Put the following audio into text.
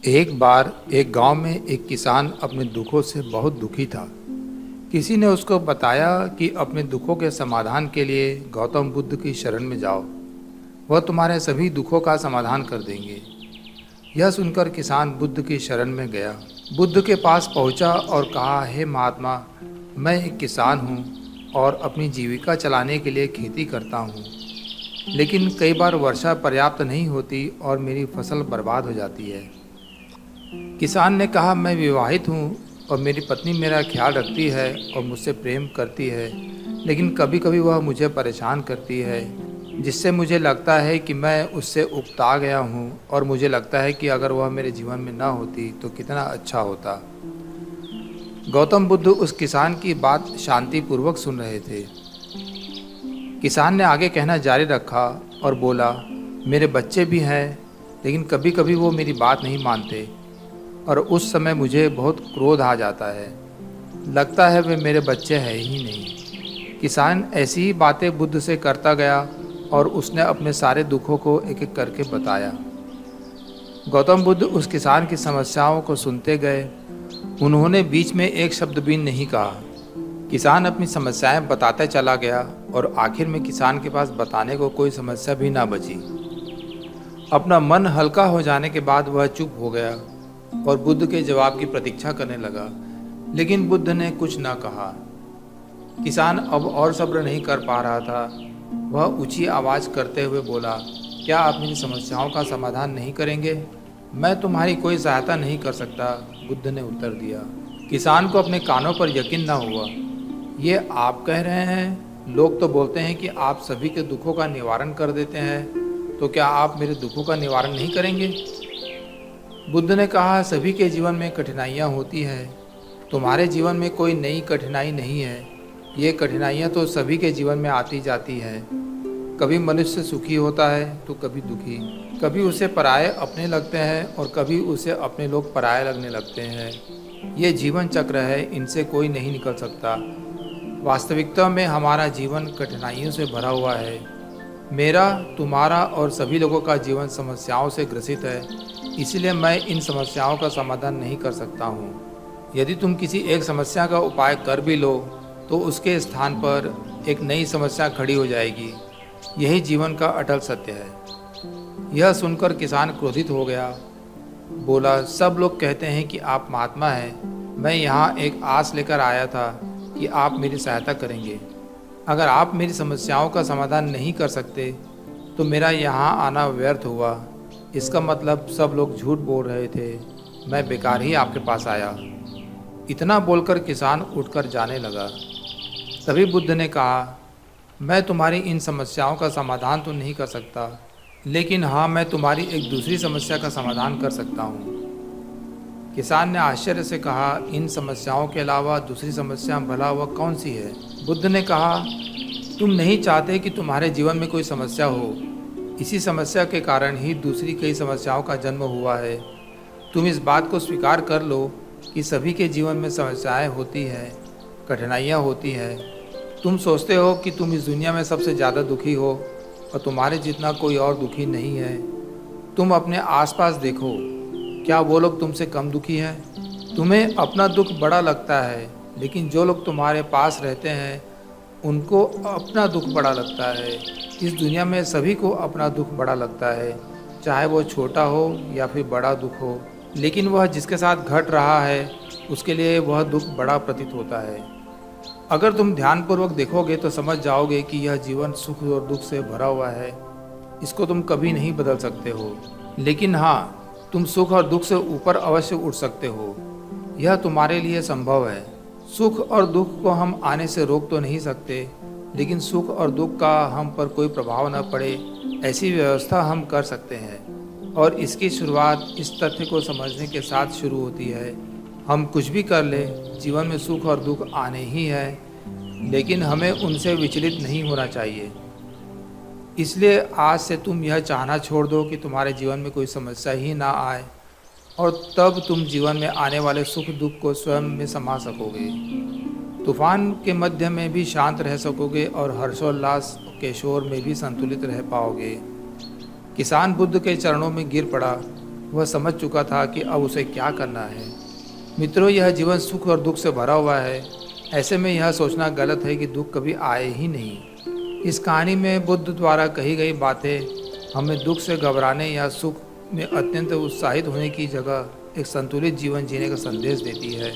एक बार एक गांव में एक किसान अपने दुखों से बहुत दुखी था। किसी ने उसको बताया कि अपने दुखों के समाधान के लिए गौतम बुद्ध की शरण में जाओ, वह तुम्हारे सभी दुखों का समाधान कर देंगे। यह सुनकर किसान बुद्ध की शरण में गया। बुद्ध के पास पहुंचा और कहा, हे महात्मा, मैं एक किसान हूँ और अपनी जीविका चलाने के लिए खेती करता हूँ, लेकिन कई बार वर्षा पर्याप्त नहीं होती और मेरी फसल बर्बाद हो जाती है। किसान ने कहा, मैं विवाहित हूँ और मेरी पत्नी मेरा ख्याल रखती है और मुझसे प्रेम करती है, लेकिन कभी कभी वह मुझे परेशान करती है, जिससे मुझे लगता है कि मैं उससे उकता गया हूँ और मुझे लगता है कि अगर वह मेरे जीवन में न होती तो कितना अच्छा होता। गौतम बुद्ध उस किसान की बात शांतिपूर्वक सुन रहे थे। किसान ने आगे कहना जारी रखा और बोला, मेरे बच्चे भी हैं, लेकिन कभी कभी वो मेरी बात नहीं मानते और उस समय मुझे बहुत क्रोध आ जाता है। लगता है वे मेरे बच्चे हैं ही नहीं। किसान ऐसी ही बातें बुद्ध से करता गया और उसने अपने सारे दुखों को एक एक करके बताया। गौतम बुद्ध उस किसान की समस्याओं को सुनते गए। उन्होंने बीच में एक शब्द भी नहीं कहा। किसान अपनी समस्याएं बताते चला गया और आखिर में किसान के पास बताने को कोई समस्या भी ना बची। अपना मन हल्का हो जाने के बाद वह चुप हो गया और बुद्ध के जवाब की प्रतीक्षा करने लगा, लेकिन बुद्ध ने कुछ न कहा। किसान अब और सब्र नहीं कर पा रहा था। वह ऊंची आवाज करते हुए बोला, क्या आप मेरी समस्याओं का समाधान नहीं करेंगे? मैं तुम्हारी कोई सहायता नहीं कर सकता, बुद्ध ने उत्तर दिया। किसान को अपने कानों पर यकीन न हुआ। ये आप कह रहे हैं? लोग तो बोलते हैं कि आप सभी के दुखों का निवारण कर देते हैं, तो क्या आप मेरे दुखों का निवारण नहीं करेंगे? बुद्ध ने कहा, सभी के जीवन में कठिनाइयाँ होती हैं। तुम्हारे जीवन में कोई नई कठिनाई नहीं है। ये कठिनाइयाँ तो सभी के जीवन में आती जाती हैं। कभी मनुष्य सुखी होता है तो कभी दुखी, कभी उसे पराये अपने लगते हैं और कभी उसे अपने लोग पराये लगने लगते हैं। ये जीवन चक्र है, इनसे कोई नहीं निकल सकता। वास्तविकता में हमारा जीवन कठिनाइयों से भरा हुआ है। मेरा, तुम्हारा और सभी लोगों का जीवन समस्याओं से ग्रसित है, इसलिए मैं इन समस्याओं का समाधान नहीं कर सकता हूँ। यदि तुम किसी एक समस्या का उपाय कर भी लो तो उसके स्थान पर एक नई समस्या खड़ी हो जाएगी। यही जीवन का अटल सत्य है। यह सुनकर किसान क्रोधित हो गया। बोला, सब लोग कहते हैं कि आप महात्मा हैं। मैं यहाँ एक आस लेकर आया था कि आप मेरी सहायता करेंगे। अगर आप मेरी समस्याओं का समाधान नहीं कर सकते तो मेरा यहाँ आना व्यर्थ हुआ। इसका मतलब सब लोग झूठ बोल रहे थे। मैं बेकार ही आपके पास आया। इतना बोलकर किसान उठकर जाने लगा। तभी बुद्ध ने कहा, मैं तुम्हारी इन समस्याओं का समाधान तो नहीं कर सकता, लेकिन हाँ, मैं तुम्हारी एक दूसरी समस्या का समाधान कर सकता हूँ। किसान ने आश्चर्य से कहा, इन समस्याओं के अलावा दूसरी समस्या भला वह कौन सी है? बुद्ध ने कहा, तुम नहीं चाहते कि तुम्हारे जीवन में कोई समस्या हो। इसी समस्या के कारण ही दूसरी कई समस्याओं का जन्म हुआ है। तुम इस बात को स्वीकार कर लो कि सभी के जीवन में समस्याएं होती हैं, कठिनाइयां होती हैं। तुम सोचते हो कि तुम इस दुनिया में सबसे ज़्यादा दुखी हो और तुम्हारे जितना कोई और दुखी नहीं है। तुम अपने आसपास देखो, क्या वो लोग तुमसे कम दुखी हैं? तुम्हें अपना दुख बड़ा लगता है, लेकिन जो लोग तुम्हारे पास रहते हैं उनको अपना दुख बड़ा लगता है। इस दुनिया में सभी को अपना दुख बड़ा लगता है, चाहे वो छोटा हो या फिर बड़ा दुख हो, लेकिन वह जिसके साथ घट रहा है उसके लिए वह दुख बड़ा प्रतीत होता है। अगर तुम ध्यानपूर्वक देखोगे तो समझ जाओगे कि यह जीवन सुख और दुख से भरा हुआ है। इसको तुम कभी नहीं बदल सकते हो, लेकिन हाँ, तुम सुख और दुख से ऊपर अवश्य उठ सकते हो। यह तुम्हारे लिए संभव है। सुख और दुख को हम आने से रोक तो नहीं सकते, लेकिन सुख और दुख का हम पर कोई प्रभाव न पड़े ऐसी व्यवस्था हम कर सकते हैं। और इसकी शुरुआत इस तथ्य को समझने के साथ शुरू होती है, हम कुछ भी कर लें, जीवन में सुख और दुख आने ही हैं, लेकिन हमें उनसे विचलित नहीं होना चाहिए। इसलिए आज से तुम यह चाहना छोड़ दो कि तुम्हारे जीवन में कोई समस्या ही ना आए, और तब तुम जीवन में आने वाले सुख दुख को स्वयं में समा सकोगे। तूफान के मध्य में भी शांत रह सकोगे और हर्षोल्लास के शोर में भी संतुलित रह पाओगे। किसान बुद्ध के चरणों में गिर पड़ा। वह समझ चुका था कि अब उसे क्या करना है। मित्रों, यह जीवन सुख और दुख से भरा हुआ है। ऐसे में यह सोचना गलत है कि दुख कभी आए ही नहीं। इस कहानी में बुद्ध द्वारा कही गई बातें हमें दुख से घबराने या सुख में अत्यंत उत्साहित होने की जगह एक संतुलित जीवन जीने का संदेश देती है।